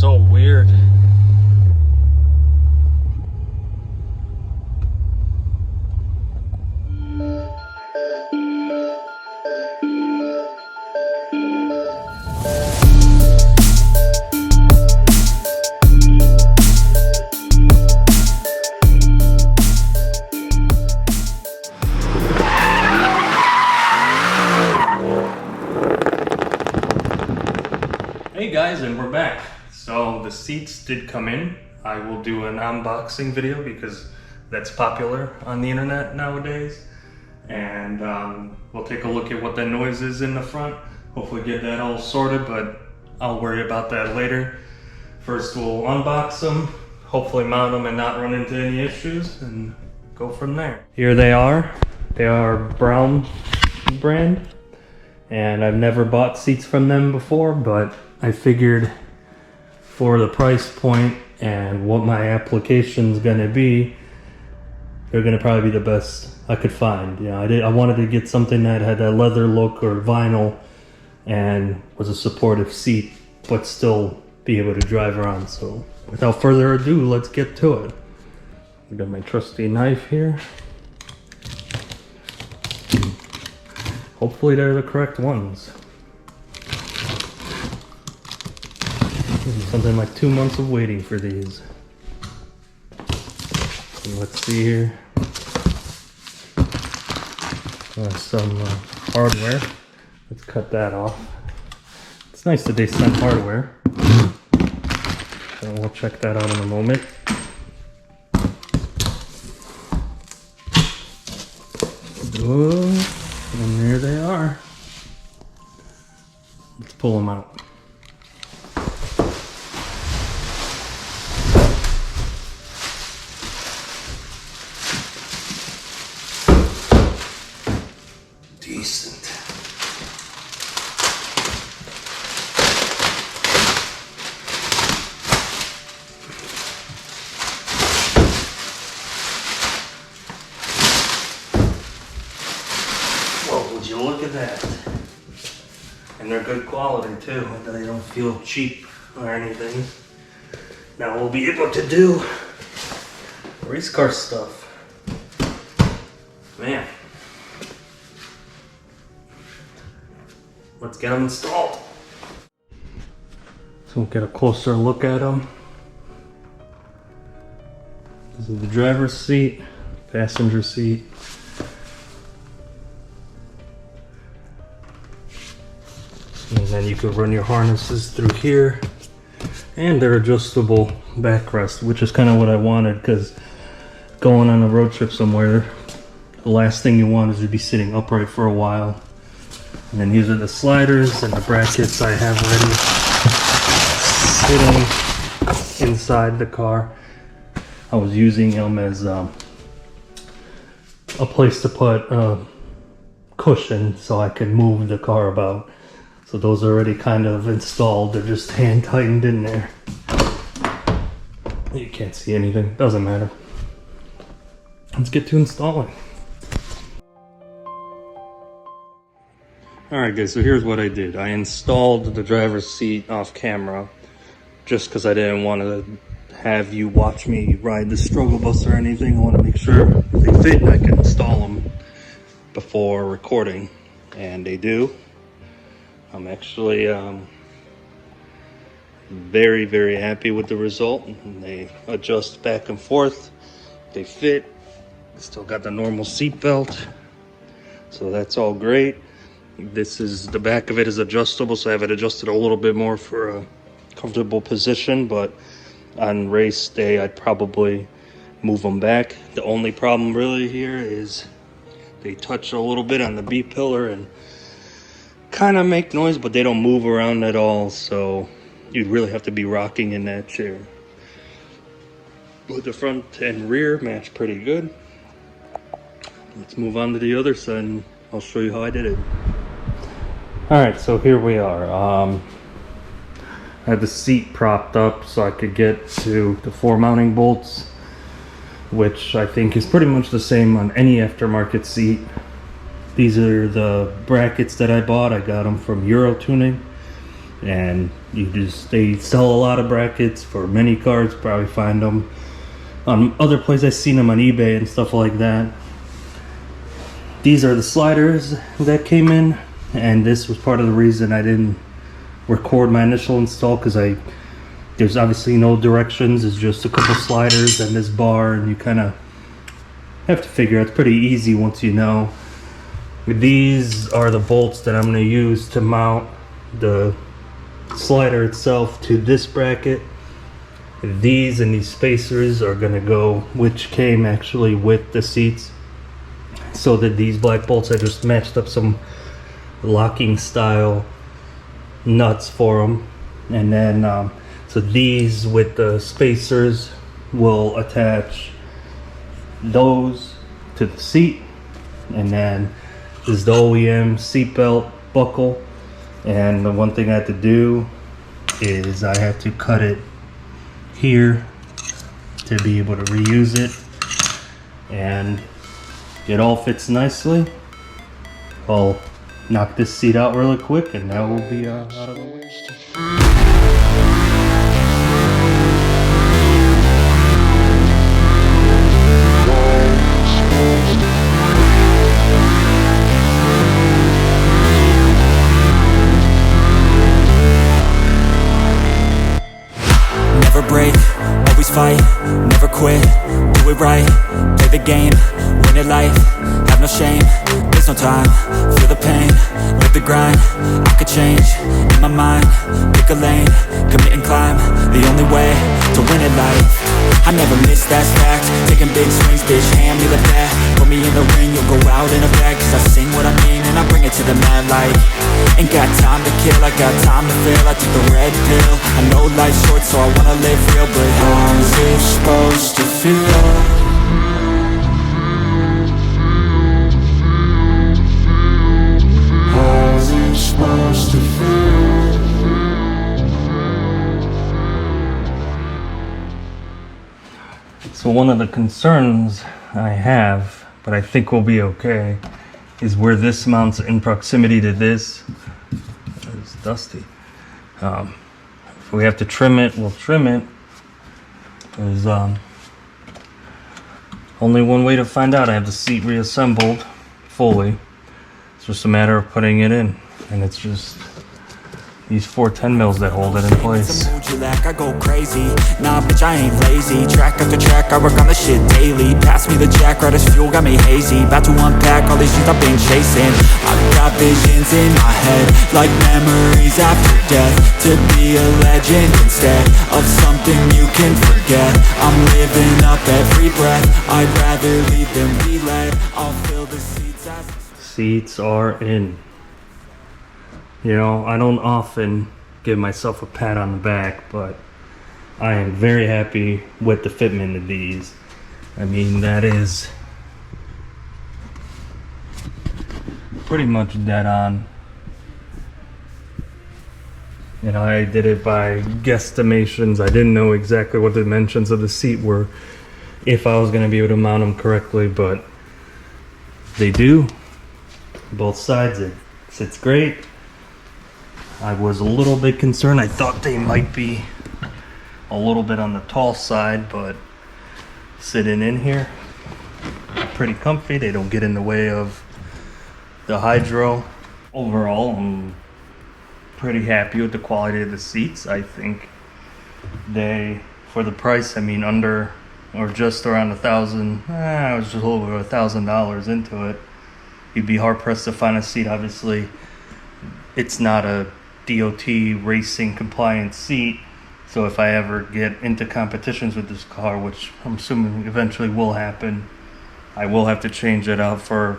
so weird. Hey guys, and we're back. So the seats did come in. I will do an unboxing video because that's popular on the internet nowadays. And we'll take a look at what that noise is in the front. Hopefully get that all sorted, but I'll worry about that later. First we'll unbox them, hopefully mount them and not run into any issues, and go from there. Here they are. They are Brown brand. And I've never bought seats from them before, but I figured for the price point and what my application's gonna be, they're gonna probably be the best I could find. You know, I wanted to get something that had a leather look or vinyl and was a supportive seat, but still be able to drive around. So without further ado, let's get to it. I got my trusty knife here. Hopefully they're the correct ones. Something like 2 months of waiting for these. And let's see here. Some hardware. Let's cut that off. It's nice that they send hardware. So we'll check that out in a moment. Whoa. And there they are. Let's pull them out. Decent. Well, would you look at that? And they're good quality too. They don't feel cheap or anything. Now we'll be able to do race car stuff. Man. Let's get them installed. So we'll get a closer look at them. This is the driver's seat, passenger seat. And then you can run your harnesses through here. And they're adjustable backrest, which is kind of what I wanted, because going on a road trip somewhere, the last thing you want is to be sitting upright for a while. And then these are the sliders and the brackets I have ready sitting inside the car. I was using them as a place to put a cushion so I could move the car about. So those are already kind of installed. They're just hand tightened in there. You can't see anything, doesn't matter. Let's get to installing. Alright guys, so here's what I did. I installed the driver's seat off camera just because I didn't want to have you watch me ride the struggle bus or anything. I want to make sure they fit and I can install them before recording. And they do. I'm actually very, very happy with the result. They adjust back and forth. They fit. Still got the normal seat belt. So that's all great. This is, the back of it is adjustable, so I have it adjusted a little bit more for a comfortable position, but on race day I'd probably move them back. The only problem really here is they touch a little bit on the B pillar and kind of make noise, but they don't move around at all, so you'd really have to be rocking in that chair. But the front and rear match pretty good. Let's move on to the other side and I'll show you how I did it. Alright, so here we are. I had the seat propped up so I could get to the 4 mounting bolts, which I think is pretty much the same on any aftermarket seat. These are the brackets that I bought. I got them from Euro Tuning. And they sell a lot of brackets for mini carts. Probably find them on other places. I've seen them on eBay and stuff like that. These are the sliders that came in, and this was part of the reason I didn't record my initial install, because there's obviously no directions. It's just a couple sliders and this bar, and you kind of have to figure out. It's pretty easy once you know. These are the bolts that I'm going to use to mount the slider itself to this bracket. These and these spacers are going to go, which came actually with the seats, so that these black bolts, I just matched up some locking style nuts for them. And then so these with the spacers will attach those to the seat, and then this is the OEM seatbelt buckle. And the one thing I had to do is I had to cut it here to be able to reuse it, and it all fits nicely. I'll knock this seat out really quick, and that will be out of the way. Never break, always fight, never quit, do it right, play the game, win it life, have no shame, there's no time, feel the pain, live the grind, I could change, in my mind, pick a lane, commit and climb, the only way to win it life. I never miss, that's fact, taking big swings, bitch, hand me the bat, put me in the ring, you'll go out in a bag, cause I sing what I mean and I bring it to the mad light. Ain't got time to kill, I got time to feel, I took the red pill, I know life's short so I wanna live real, but how's it supposed to feel? How's it supposed to feel? So one of the concerns I have, but I think we'll be okay, is where this mounts in proximity to this. It's dusty. If we have to trim it, we'll trim it. There's only one way to find out. I have the seat reassembled fully. It's just a matter of putting it in, and it's just these 410 mils that hold it in place. I go crazy, nah bitch I ain't lazy. Track after track, I work on this shit daily. Pass me the jack, right as fuel, got me hazy. About to unpack all these things I've been chasing. I've got visions in my head, like memories after death. To be a legend instead of something you can forget. I'm living up every breath, I'd rather lead than be led. I'll fill the seats as... Seats are in. You know, I don't often give myself a pat on the back, but I am very happy with the fitment of these. I mean, that is pretty much dead on. You know, I did it by guesstimations. I didn't know exactly what the dimensions of the seat were, if I was going to be able to mount them correctly, but they do. Both sides, it sits great. I was a little bit concerned. I thought they might be a little bit on the tall side, but sitting in here, pretty comfy. They don't get in the way of the hydro. Overall, I'm pretty happy with the quality of the seats. I think they, for the price, I mean, under or just around $1,000. I was just over $1,000 into it. You'd be hard pressed to find a seat. Obviously, it's not a DOT racing compliant seat, so if I ever get into competitions with this car, which I'm assuming eventually will happen, I will have to change it out for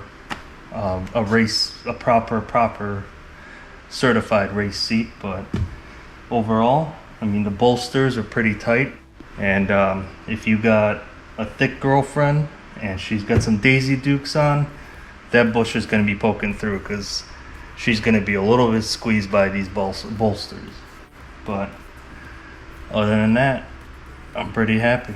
a proper certified race seat. But overall, I mean, the bolsters are pretty tight, and if you got a thick girlfriend and she's got some Daisy Dukes on, that bush is going to be poking through, because she's going to be a little bit squeezed by these bolsters. But other than that, I'm pretty happy.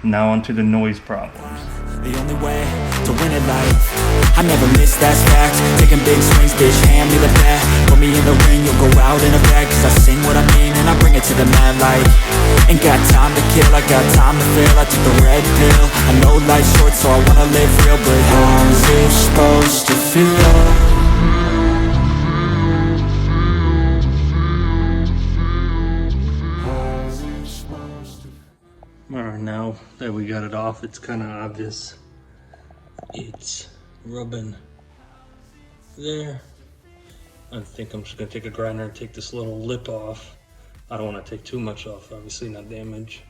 Now onto the noise problems. The only way to win at life, I never miss, that's fact. Taking big swings, bitch, hand me the bat. Put me in the ring, you'll go out in a bag, cause I sing what I mean and I bring it to the mad light. Ain't got time to kill, I got time to feel. I took the red pill, I know life's short so I wanna live real. But how's it supposed to feel? Alright, now that we got it off, it's kind of obvious. It's rubbing there. I think I'm just going to take a grinder and take this little lip off. I don't want to take too much off, obviously not damage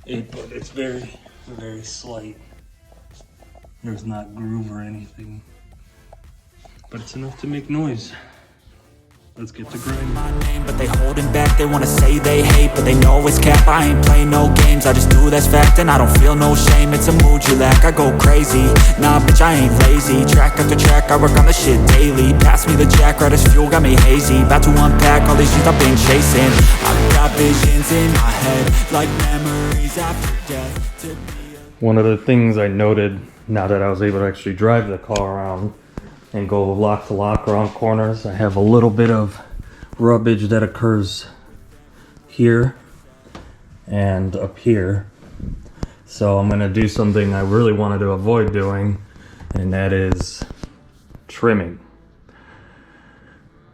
it, but it's very, very slight. There's not groove or anything, but it's enough to make noise. Let's get to grinding. My name, but they holding back. They wanna say they hate, but they know it's cap. I ain't play no games, I just do that's fact. And I don't feel no shame, it's a mood you lack. I go crazy, nah bitch I ain't lazy. Track after track, I work on the shit daily. Pass me the jack, right as fuel, got me hazy. About to unpack all these shit I've been chasing. I've got visions in my head, like memories after death. To be One of the things I noted now that I was able to actually drive the car around and go lock to lock around corners, I have a little bit of rubbage that occurs here and up here. So I'm gonna do something I really wanted to avoid doing, and that is trimming.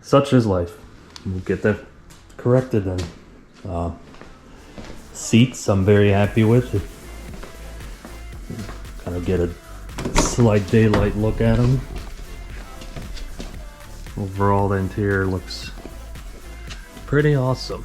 Such is life. We'll get that corrected then. Seats I'm very happy with. Kind of get a slight daylight look at them. Overall, the interior looks pretty awesome.